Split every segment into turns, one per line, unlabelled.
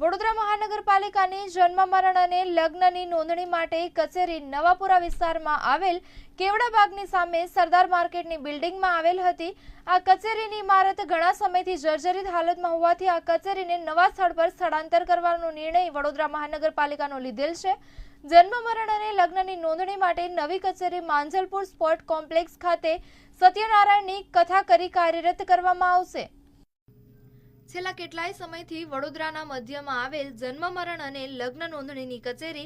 વડોદરા મહાનગરપાલિકાની જન્મ મરણ અને લગ્નની નોંધણી માટે કચેરી નવાપુરા વિસ્તારમાં આવેલ કેવડાબાગની સામે સરદાર માર્કેટની બિલ્ડિંગમાં આવેલ હતી। આ કચેરીની ઇમારત ઘણા સમયથી જર્જરિત હાલતમાં હોવાથી આ કચેરીને નવા સ્થળ પર સ્થળાંતર કરવાનો નિર્ણય વડોદરા મહાનગરપાલિકાનો લીધેલ છે। જન્મ મરણ અને લગ્નની નોંધણી માટે નવી કચેરી માંજલપુર સ્પોર્ટ કોમ્પ્લેક્સ ખાતે સત્યનારાયણની કથા કરી કાર્યરત કરવામાં આવશે। છેલ્લા કેટલાય સમયથી વડોદરાના મધ્યમાં આવેલ જન્મ મરણ અને લગ્ન નોંધણીની કચેરી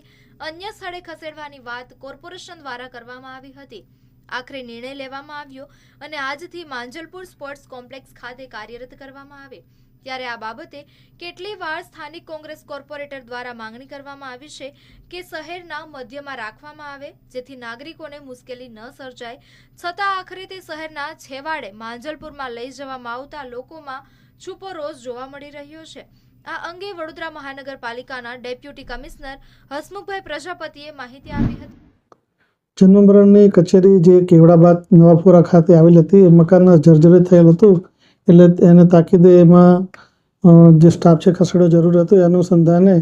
અન્ય સ્થળે ખસેડવાની વાત કોર્પોરેશન દ્વારા કરવામાં આવી હતી। આખરે નિર્ણય લેવામાં આવ્યો અને આજથી માંજલપુર સ્પોર્ટ્સ કોમ્પ્લેક્સ ખાતે કાર્યરત કરવામાં આવે। ત્યારે આ બાબતે કેટલી વાર સ્થાનિક કોંગ્રેસ કોર્પોરેટર દ્વારા માંગણી કરવામાં આવી છે કે શહેરના મધ્યમાં રાખવામાં આવે જેથી નાગરિકોને મુશ્કેલી ન સર્જાય, છતાં આખરે તે શહેરના છેવાડે માંજલપુરમાં લઈ જવામાં આવતા લોકોમાં છુપો રોષ જોવા મળી રહ્યો છે। આ અંગે વડોદરા મહાનગરપાલિકાના ડેપ્યુટી કમિશનર હસમુખભાઈ પ્રજાપતિએ માહિતી આપી હતી।
જન્મ મરણની કચેરી જે કેવડાબાગ નવાપુરા ખાતે આવેલી હતી, મકાન જર્જરિત થયેલ હતું, એટલે એને તાકીદે એમાં જે સ્ટાફ છે ખસેડવો જરૂર હતો। એ અનુસંધાને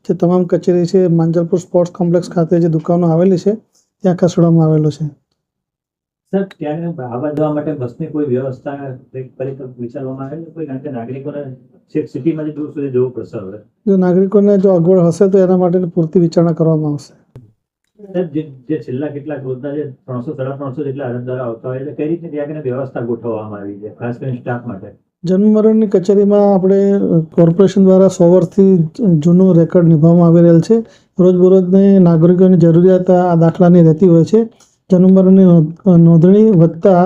જે તમામ કચેરી છે માંજલપુર સ્પોર્ટ્સ કોમ્પ્લેક્સ ખાતે જે દુકાનો આવેલી છે ત્યાં ખસેડવામાં આવેલો છે।
સર, ત્યાં આવવા જવા માટે બસની કોઈ વ્યવસ્થા વિચારવામાં આવે કોઈ, કારણ કે નાગરિકોને સિટીમાંથી દૂર સુધી જવું પડશે। હવે
જો નાગરિકોને જો અગવડ હશે તો એના માટે પૂરતી વિચારણા કરવામાં આવશે।
જે છેલ્લા કેટલાક રોજના જે 300-350 જેટલા અરજદારો આવતા હોય એટલે કઈ રીતે ત્યાં વ્યવસ્થા ગોઠવવામાં આવી છે, ખાસ કરીને સ્ટાફ માટે?
જન્મ મરણની કચેરીમાં આપણે કોર્પોરેશન દ્વારા 100 વર્ષથી જૂનું રેકોર્ડ નિભાવવામાં આવી રહેલ છે। રોજબરોજની નાગરિકોની જરૂરિયાત આ દાખલાની રહેતી હોય છે। જન્મ મરણની નોંધણી વત્તા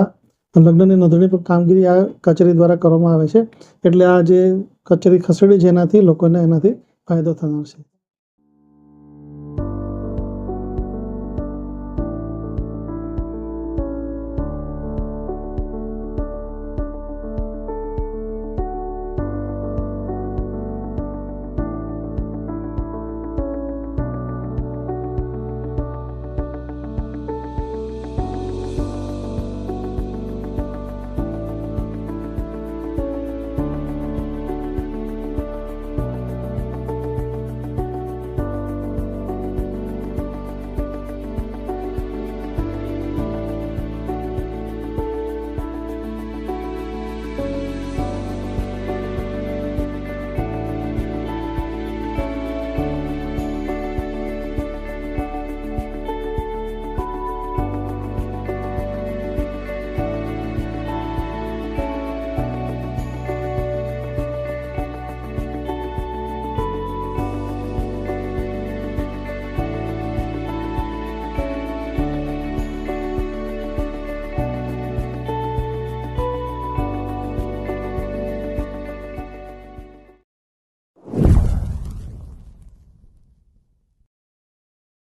લગ્નની નોંધણી પર કામગીરી આ કચેરી દ્વારા કરવામાં આવે છે, એટલે આ જે કચેરી ખસેડી છે એનાથી લોકોને એનાથી ફાયદો થનાર છે।